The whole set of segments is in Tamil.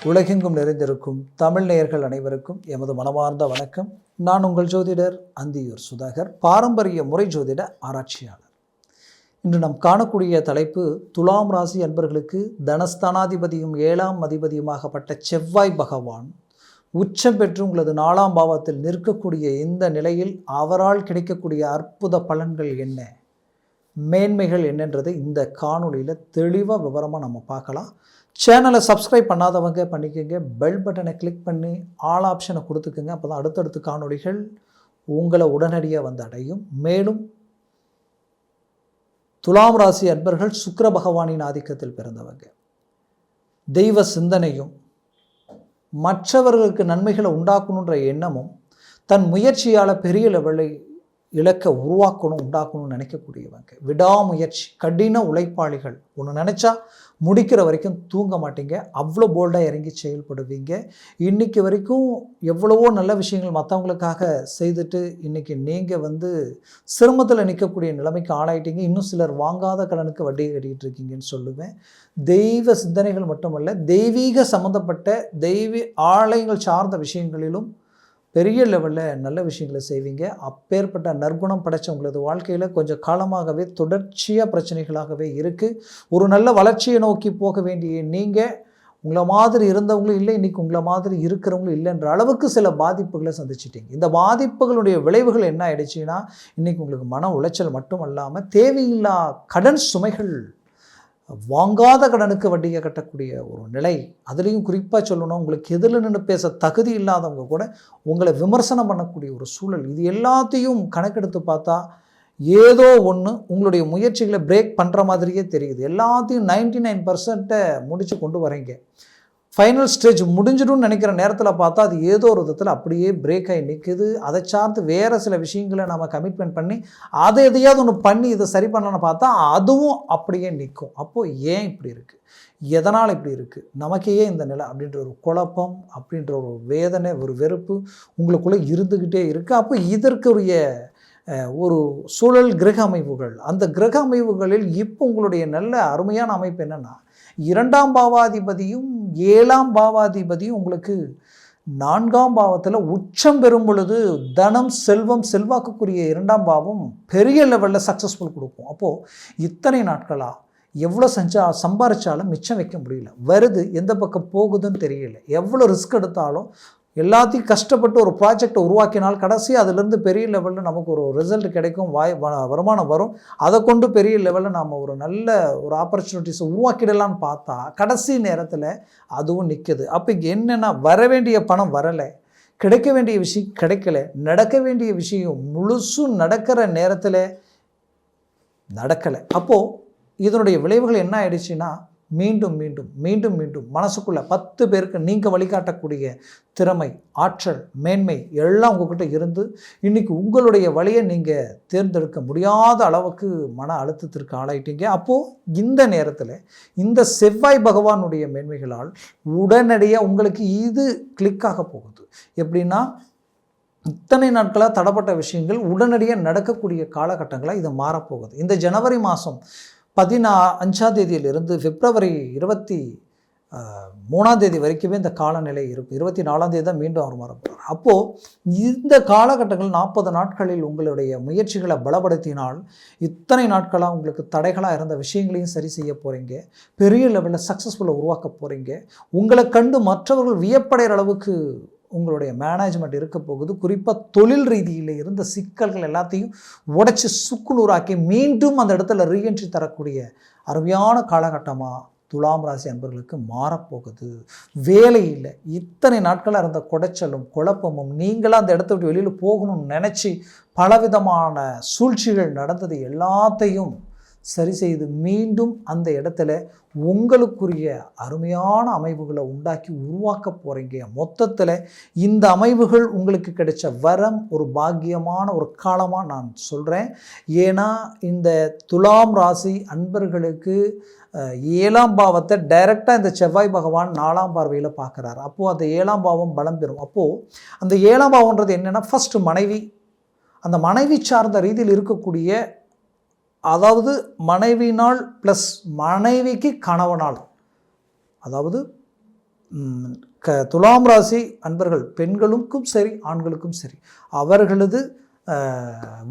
உலகெங்கும் நிறைந்திருக்கும் தமிழ் நேயர்கள் அனைவருக்கும் எமது மனமார்ந்த வணக்கம். நான் உங்கள் ஜோதிடர் அந்தியூர் சுதாகர், பாரம்பரிய முறை ஜோதிட ஆராய்ச்சியாளர். இன்று நாம் காணக்கூடிய தலைப்பு, துலாம் ராசி அன்பர்களுக்கு தனஸ்தானாதிபதியும் 7ஆம் அதிபதியுமாகப்பட்ட செவ்வாய் பகவான் உச்சம் பெற்று உங்களது 4ஆம் பாவத்தில் நிற்கக்கூடிய இந்த நிலையில் அவரால் கிடைக்கக்கூடிய அற்புத பலன்கள் என்ன, மேன்மைகள் என்னன்றதை இந்த காணொலியில் தெளிவாக விவரமாக நம்ம பார்க்கலாம். சேனலை சப்ஸ்கிரைப் பண்ணாதவங்க பண்ணிக்கோங்க, பெல் பட்டனை கிளிக் பண்ணி ஆல் ஆப்ஷனை கொடுத்துக்குங்க. அப்போ தான் அடுத்தடுத்த காணொலிகள் உங்களை உடனடியாக வந்து அடையும். மேலும் துலாம் ராசி அன்பர்கள் சுக்கிர பகவானின் ஆதிக்கத்தில் பிறந்தவங்க, தெய்வ சிந்தனையும் மற்றவர்களுக்கு நன்மைகளை உண்டாக்கணுன்ற எண்ணமும் தன் முயற்சியால் பெரிய லெவலை இலக்கை உண்டாக்கணும்னு நினைக்கக்கூடியவங்க, விடாமுயற்சி, கடின உழைப்பாளிகள். ஒன்று நினச்சா முடிக்கிற வரைக்கும் தூங்க மாட்டீங்க, அவ்வளோ போல்டாக இறங்கி செயல்படுவீங்க. இன்றைக்கி வரைக்கும் எவ்வளவோ நல்ல விஷயங்கள் மற்றவங்களுக்காக செய்துட்டு இன்றைக்கி நீங்கள் சிரமத்தில் நிற்கக்கூடிய நிலைமைக்கு ஆளாயிட்டீங்க. இன்னும் சிலர் வாங்காத கடனுக்கு வட்டியை கட்டிக்கிட்டு இருக்கீங்கன்னு சொல்லுவேன். தெய்வ சிந்தனைகள் மட்டுமல்ல, தெய்வீக சம்மந்தப்பட்ட ஆலயங்கள் சார்ந்த விஷயங்களிலும் பெரிய லெவலில் நல்ல விஷயங்களை செய்வீங்க. அப்பேற்பட்ட நற்குணம் படைச்ச உங்களது வாழ்க்கையில் கொஞ்சம் காலமாகவே தொடர்ச்சியாக பிரச்சனைகளாகவே இருக்குது. ஒரு நல்ல வளர்ச்சியை நோக்கி போக வேண்டிய நீங்கள் உங்களை மாதிரி இருந்தவங்களும் இல்லை, இன்றைக்கி உங்களை மாதிரி இருக்கிறவங்களும் இல்லைன்ற அளவுக்கு சில பாதிப்புகளை சந்திச்சிட்டிங்க. இந்த பாதிப்புகளுடைய விளைவுகள் என்ன ஆயிடுச்சுன்னா, இன்றைக்கி உங்களுக்கு மன உளைச்சல் மட்டும் இல்லாமல் தேவையில்லா கடன் சுமைகள், வாங்காத கடனுக்கு வட்டியை கட்டக்கூடிய ஒரு நிலை. அதுலேயும் குறிப்பாக சொல்லணும், உங்களுக்கு எதிரில் நின்று பேச தகுதி இல்லாதவங்க கூட உங்களை விமர்சனம் பண்ணக்கூடிய ஒரு சூழல். இது எல்லாத்தையும் கணக்கெடுத்து பார்த்தா ஏதோ ஒன்று உங்களுடைய முயற்சிகளை பிரேக் பண்ணுற மாதிரியே தெரியுது. எல்லாத்தையும் 99% முடித்து கொண்டு வரீங்க. ஃபைனல் ஸ்டேஜ் முடிஞ்சிடும்னு நினைக்கிற நேரத்தில் பார்த்தா அது ஏதோ ஒரு விதத்தில் அப்படியே பிரேக் ஆகி நிற்குது. அதை சார்ந்து வேறு சில விஷயங்களை நம்ம கமிட்மெண்ட் பண்ணி அதை எதையாவது ஒன்று பண்ணி இதை சரி பண்ணலான்னு பார்த்தா அதுவும் அப்படியே நிற்கும். அப்போது ஏன் இப்படி இருக்குது, எதனால் இப்படி இருக்குது, நமக்கு ஏன் இந்த நிலை அப்படின்ற ஒரு குழப்பம், அப்படின்ற ஒரு வேதனை, ஒரு வெறுப்பு உங்களுக்குள்ளே இருந்துக்கிட்டே இருக்குது. அப்போ இதற்குரிய ஒரு சூழல் கிரக அமைவுகள், அந்த கிரக அமைவுகளில் இப்போ உங்களுடைய நல்ல அருமையான அமைப்பு என்னென்னா, 2ஆம் பாவாதிபதியும் 7ஆம் பாவாதிபதியும் உங்களுக்கு 4ஆம் பாவத்தில் உச்சம் பெறும் பொழுது தனம், செல்வம், செல்வாக்குக்குரிய 2ஆம் பாவம் பெரிய லெவலில் சக்ஸஸ்ஃபுல் கொடுக்கும். அப்போது இத்தனை நாட்களாக எவ்வளோ சம்பாரித்தாலும் மிச்சம் வைக்க முடியல, வருது எந்த பக்கம் போகுதுன்னு தெரியல, எவ்வளோ ரிஸ்க் எடுத்தாலும் எல்லாத்தையும் கஷ்டப்பட்டு ஒரு ப்ராஜெக்டை உருவாக்கினால் கடைசி அதிலிருந்து பெரிய லெவலில் நமக்கு ஒரு ரிசல்ட் கிடைக்கும், வருமானம் வரும். அதை கொண்டு பெரிய லெவலில் நாம் ஒரு நல்ல ஒரு ஆப்பர்ச்சுனிட்டிஸை உருவாக்கிடலான்னு பார்த்தா கடைசி நேரத்தில் அதுவும் நிற்குது. அப்போ இங்கே என்னென்னா, வர வேண்டிய பணம் வரலை, கிடைக்க வேண்டிய விஷயம் கிடைக்கலை, நடக்க வேண்டிய விஷயம் முழுசும் நடக்கிற நேரத்தில் நடக்கலை. அப்போது இதனுடைய விளைவுகள் என்ன ஆயிடுச்சுன்னா, மீண்டும் மீண்டும் மீண்டும் மீண்டும் மனசுக்குள்ளே 10 பேருக்கு நீங்கள் வழிகாட்டக்கூடிய திறமை, ஆற்றல், மேன்மை எல்லாம் உங்கள்கிட்ட இருந்து இன்றைக்கி உங்களுடைய வழியை நீங்கள் தேர்ந்தெடுக்க முடியாத அளவுக்கு மன அழுத்தத்திற்கு ஆளாயிட்டீங்க. அப்போது இந்த நேரத்தில் இந்த செவ்வாய் பகவானுடைய மேன்மைகளால் உடனடியாக உங்களுக்கு இது கிளிக்காக போகுது. எப்படின்னா, இத்தனை நாட்களாக தடப்பட்ட விஷயங்கள் உடனடியாக நடக்கக்கூடிய காலகட்டங்களாக இது மாறப்போகுது. இந்த ஜனவரி மாதம் 15ஆம் தேதியிலிருந்து பிப்ரவரி 23ஆம் தேதி வரைக்குமே இந்த காலநிலை இருக்கும். 24ஆம் தேதி தான் மீண்டும் அவர் மாறப்போகிறார். அப்போது இந்த காலகட்டங்கள் 40 நாட்களில் உங்களுடைய முயற்சிகளை பலப்படுத்தினால் இத்தனை நாட்களாக உங்களுக்கு தடைகளாக இருந்த விஷயங்களையும் சரி செய்ய போகிறீங்க. பெரிய லெவலில் சக்ஸஸ்ஃபுல்லாக உருவாக்க போகிறீங்க. உங்களை கண்டு மற்றவர்கள் வியப்படைகிற அளவுக்கு உங்களுடைய மேனேஜ்மெண்ட் இருக்க போகுது. குறிப்பாக தொழில் ரீதியில் இருந்த சிக்கல்கள் எல்லாத்தையும் உடைச்சி சுக்குநூறாக்கி மீண்டும் அந்த இடத்துல ரீஎன்ட்ரி தரக்கூடிய அருமையான காலகட்டமாக துலாம் ராசி அன்பர்களுக்கு மாறப்போகுது. வேலையில் இத்தனை நாட்களாக இருந்த குடைச்சலும் குழப்பமும், நீங்களாக அந்த இடத்த விட்டு வெளியில் போகணும்னு நினச்சி பலவிதமான சூழ்ச்சிகள் நடந்தது எல்லாத்தையும் சரி செய்து மீண்டும் அந்த இடத்துல உங்களுக்குரிய அருமையான அமைவுகளை உண்டாக்கி உருவாக்க போகிறீங்க. மொத்தத்தில் இந்த அமைவுகள் உங்களுக்கு கிடைச்ச வரம், ஒரு பாக்கியமான ஒரு காலமாக நான் சொல்கிறேன். ஏன்னா இந்த துலாம் ராசி அன்பர்களுக்கு 7ஆம் பாவத்தை டைரெக்டாக இந்த செவ்வாய் பகவான் 4ஆம் பார்வையில் பார்க்குறாரு. அப்போது அந்த 7ஆம் பாவம் பலம் பெறும். அப்போது அந்த 7ஆம் பாவன்றது என்னென்னா, ஃபஸ்ட்டு மனைவி, அந்த மனைவி சார்ந்த ரீதியில் இருக்கக்கூடிய, அதாவது மனைவினால் ப்ளஸ் மனைவிக்கு கணவனால், அதாவது துலாம் ராசி அன்பர்கள் பெண்களுக்கும் சரி ஆண்களுக்கும் சரி அவர்களது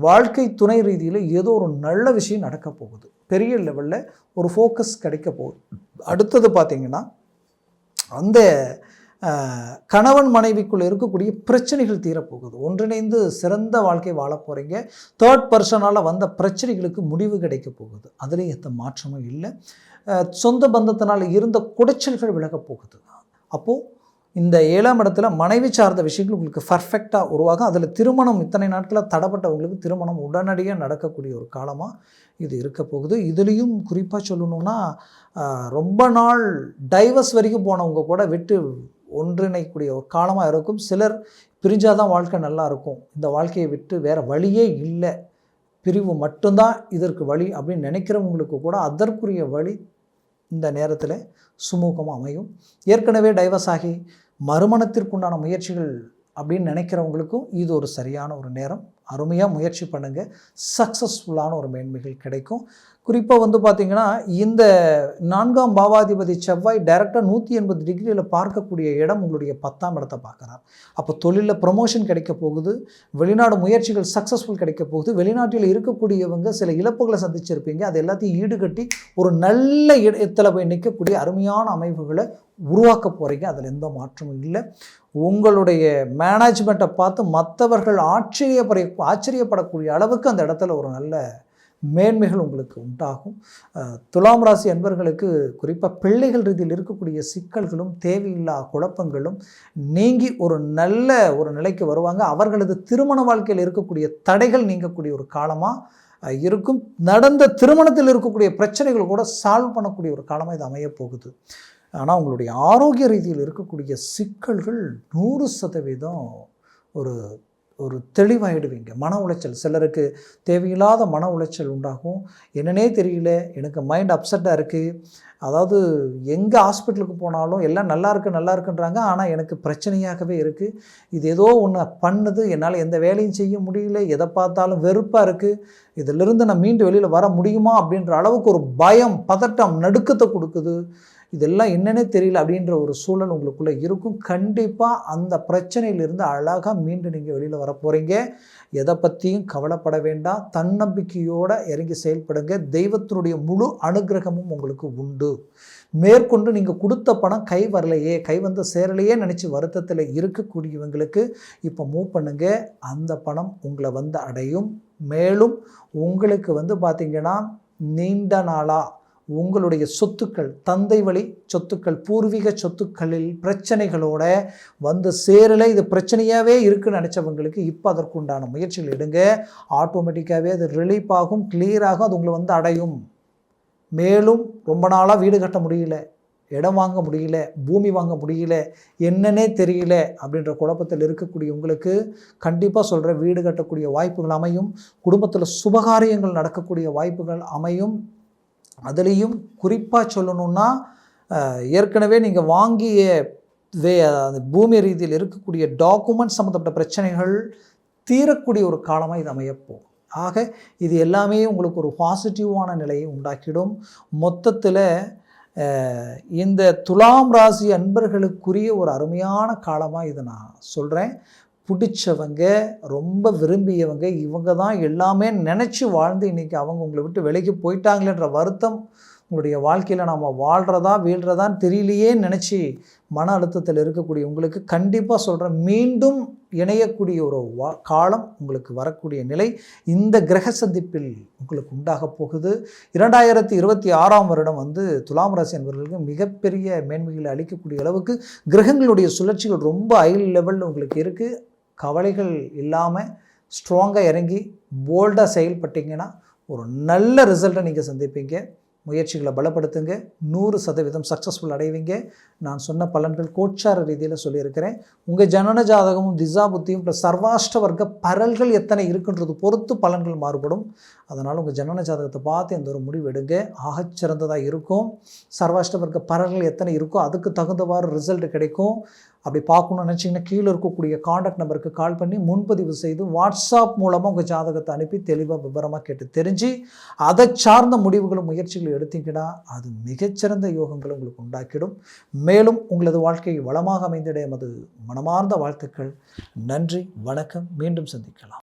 வாழ்க்கை துணை ரீதியில் ஏதோ ஒரு நல்ல விஷயம் நடக்க போகுது. பெரிய லெவலில் ஒரு ஃபோக்கஸ் கிடைக்க போகுது. அடுத்தது பார்த்திங்கன்னா அந்த கணவன் மனைவிக்குள்ளே இருக்கக்கூடிய பிரச்சனைகள் தீரப்போகுது. ஒன்றிணைந்து சிறந்த வாழ்க்கை வாழ போகிறீங்க. தேர்ட் பர்சனால் வந்த பிரச்சனைகளுக்கு முடிவு கிடைக்க போகுது. அதுலேயும் எந்த மாற்றமும் இல்லை. சொந்த பந்தத்தினால் இருந்த குடைச்சல்கள் விலகப் போகுது. அப்போது இந்த 7ஆம் இடத்துல மனைவி சார்ந்த விஷயங்கள் உங்களுக்கு பர்ஃபெக்டாக உருவாகும். அதில் திருமணம் இத்தனை நாட்களில் தடைப்பட்டவங்களுக்கு திருமணம் உடனடியாக நடக்கக்கூடிய ஒரு காலமாக இது இருக்க போகுது. இதுலேயும் குறிப்பாக சொல்லணுன்னா ரொம்ப நாள் டைவர்ஸ் வரைக்கும் போனவங்க கூட விட்டு ஒன்றிணைக்கூடிய ஒரு காலமாக இருக்கும். சிலர் பிரிஞ்சாதான் வாழ்க்கை நல்லா இருக்கும், இந்த வாழ்க்கையை விட்டு வேறு வழியே இல்லை, பிரிவு மட்டும்தான் இதற்கு வழி அப்படின்னு நினைக்கிறவங்களுக்கு கூட அதற்குரிய வழி இந்த நேரத்தில் சுமூகமாக அமையும். ஏற்கனவே டைவர்ஸ் ஆகி மறுமணத்திற்குண்டான முயற்சிகள் அப்படின்னு நினைக்கிறவங்களுக்கும் இது ஒரு சரியான ஒரு நேரம். அருமையாக முயற்சி பண்ணுங்கள், சக்ஸஸ்ஃபுல்லான ஒரு மேன்மைகள் கிடைக்கும். குறிப்பாக பார்த்திங்கன்னா இந்த 4ஆம் பாவாதிபதி செவ்வாய் டைரெக்டாக 180 டிகிரியில் பார்க்கக்கூடிய இடம் உங்களுடைய 10ஆம் இடத்தை பார்க்குறார். அப்போ தொழிலில் ப்ரமோஷன் கிடைக்க போகுது, வெளிநாடு முயற்சிகள் சக்ஸஸ்ஃபுல் கிடைக்க போகுது. வெளிநாட்டில் இருக்கக்கூடியவங்க சில இழப்புகளை சந்திச்சிருப்பீங்க, அது எல்லாத்தையும் ஈடுகட்டி ஒரு நல்ல இடத்துல போய் நிற்கக்கூடிய அருமையான அமைப்புகளை உருவாக்க போகிறீங்க. அதில் எந்த மாற்றமும் இல்லை. உங்களுடைய மேனேஜ்மெண்ட்டை பார்த்து மற்றவர்கள் ஆச்சரியப்படக்கூடிய அளவுக்கு அந்த இடத்துல ஒரு நல்ல மேன்மைகள் உங்களுக்கு உண்டாகும். துலாம் ராசி அன்பர்களுக்கு குறிப்பாக பிள்ளைகள் ரீதியில் இருக்கக்கூடிய சிக்கல்களும் தேவையில்லா குழப்பங்களும் நீங்கி ஒரு நல்ல ஒரு நிலைக்கு வருவாங்க. அவர்களது திருமண வாழ்க்கையில் இருக்கக்கூடிய தடைகள் நீங்கக்கூடிய ஒரு காலமாக இருக்கும். நடந்த திருமணத்தில் இருக்கக்கூடிய பிரச்சனைகள் கூட சால்வ் பண்ணக்கூடிய ஒரு காலமாக இது அமையப்போகுது. ஆனால் உங்களுடைய ஆரோக்கிய ரீதியில் இருக்கக்கூடிய சிக்கல்கள் 100% ஒரு தெளிவாயிடுவீங்க. மன உளைச்சல், சிலருக்கு தேவையில்லாத மன உளைச்சல் உண்டாகும். என்னன்னே தெரியல, எனக்கு மைண்ட் அப்செட்டாக இருக்குது, அதாவது எங்கே ஹாஸ்பிட்டலுக்கு போனாலும் எல்லாம் நல்லா இருக்குன்றாங்க, ஆனால் எனக்கு பிரச்சனையாகவே இருக்குது, இது ஏதோ ஒன்று பண்ணுது, என்னால் எந்த வேலையும் செய்ய முடியல, எதை பார்த்தாலும் வெறுப்பாக இருக்குது, இதிலிருந்து நான் மீண்டு வெளியில் வர முடியுமா அப்படின்ற அளவுக்கு ஒரு பயம், பதட்டம், நடுக்கத்தை கொடுக்குது. இதெல்லாம் என்னன்னே தெரியல அப்படின்ற ஒரு சூழல் உங்களுக்குள்ளே இருக்கும். கண்டிப்பாக அந்த பிரச்சனையிலிருந்து அழகாக மீண்டு நீங்கள் வெளியில் வர போகிறீங்க. எதை பற்றியும் கவலைப்பட வேண்டாம், தன்னம்பிக்கையோடு இறங்கி செயல்படுங்க. தெய்வத்தினுடைய முழு அனுகிரகமும் உங்களுக்கு உண்டு. மேற்கொண்டு நீங்கள் கொடுத்த பணம் கை வரலையே, கை வந்து சேரலையே நினச்சி வருத்தத்தில் இருக்கக்கூடியவங்களுக்கு இப்போ மூவ் பண்ணுங்க, அந்த பணம் உங்களை வந்து அடையும். மேலும் உங்களுக்கு பார்த்திங்கன்னா நீண்ட நாளாக உங்களுடைய சொத்துக்கள், தந்தை வழி சொத்துக்கள், பூர்வீக சொத்துக்களில் பிரச்சனைகளோட வந்து சேரலை, இது பிரச்சனையாகவே இருக்குன்னு நினச்சவங்களுக்கு இப்போ அதற்குண்டான முயற்சிகள் எடுங்க. ஆட்டோமேட்டிக்காகவே அது ரிலீஃப் ஆகும், கிளியராகும், அது உங்களை வந்து அடையும். மேலும் ரொம்ப நாளாக வீடு கட்ட முடியல, இடம் வாங்க முடியல, பூமி வாங்க முடியல, என்னன்னே தெரியல அப்படின்ற குழப்பத்தில் இருக்கக்கூடிய உங்களுக்கு கண்டிப்பாக சொல்கிற வீடு கட்டக்கூடிய வாய்ப்புகள் அமையும். குடும்பத்தில் சுபகாரியங்கள் நடக்கக்கூடிய வாய்ப்புகள் அமையும். அதுலேயும் குறிப்பாக சொல்லணுன்னா ஏற்கனவே நீங்கள் வாங்கிய அந்த பூமி ரீதியில் இருக்கக்கூடிய டாக்குமெண்ட் சம்மந்தப்பட்ட பிரச்சனைகள் தீரக்கூடிய ஒரு காலமாக இது அமையப்போகும். ஆக இது எல்லாமே உங்களுக்கு ஒரு பாசிட்டிவான நிலையை உண்டாக்கிடும். மொத்தத்தில் இந்த துலாம் ராசி அன்பர்களுக்குரிய ஒரு அருமையான காலமாக இதை நான் சொல்கிறேன். பிடிச்சவங்க, ரொம்ப விரும்பியவங்க, இவங்க தான் எல்லாமே நினச்சி வாழ்ந்து இன்றைக்கி அவங்க உங்களை விட்டு விலைக்கு போயிட்டாங்களேன்ற வருத்தம் உங்களுடைய வாழ்க்கையில் நாம் வாழ்கிறதா வீழ்கிறதான்னு தெரியலையே நினச்சி மன அழுத்தத்தில் இருக்கக்கூடிய உங்களுக்கு கண்டிப்பாக சொல்கிறேன், மீண்டும் இணையக்கூடிய ஒரு காலம் உங்களுக்கு வரக்கூடிய நிலை இந்த கிரக சந்திப்பில் உங்களுக்கு உண்டாக போகுது. 2026ஆம் வருடம் துலாம் ராசி என்பவர்களுக்கு மிகப்பெரிய மேன்மைகளை அளிக்கக்கூடிய அளவுக்கு கிரகங்களுடைய சுழற்சிகள் ரொம்ப ஹை லெவலில் உங்களுக்கு இருக்குது. கவலைகள் இல்லாமல் ஸ்ட்ராங்காக இறங்கி போல்டாக செயல்பட்டீங்கன்னா ஒரு நல்ல ரிசல்ட்டை நீங்கள் சந்திப்பீங்க. முயற்சிகளை பலப்படுத்துங்க, 100% சக்ஸஸ்ஃபுல் அடைவீங்க. நான் சொன்ன பலன்கள் கோச்சார ரீதியில் சொல்லியிருக்கிறேன். உங்கள் ஜனன ஜாதகமும் திசா புத்தியும் ப்ளஸ் சர்வாஷ்ட வர்க்க பரல்கள் எத்தனை இருக்குன்றது பொறுத்து பலன்கள் மாறுபடும். அதனால் உங்கள் ஜனன ஜாதகத்தை பார்த்து எந்த ஒரு முடிவு எடுங்க, ஆகச்சிறந்ததாக இருக்கும். சர்வாஷ்ட வர்க்க பரல்கள் எத்தனை இருக்கோ அதுக்கு தகுந்தவாறு ரிசல்ட் கிடைக்கும். அப்படி பார்க்கணும்னு நினச்சிங்கன்னா கீழே இருக்கக்கூடிய காண்டாக்ட் நம்பருக்கு கால் பண்ணி முன்பதிவு செய்து வாட்ஸ்அப் மூலமாக உங்கள் ஜாதகத்தை அனுப்பி தெளிவாக விவரமாக கேட்டு தெரிஞ்சு அதை சார்ந்த முடிவுகளும் முயற்சிகளும் எடுத்தீங்கன்னா அது மிகச்சிறந்த யோகங்களை உங்களுக்கு உண்டாக்கிடும். மேலும் உங்களது வாழ்க்கை வளமாக அமைந்திட எமது மனமார்ந்த வாழ்த்துக்கள். நன்றி, வணக்கம். மீண்டும் சந்திக்கலாம்.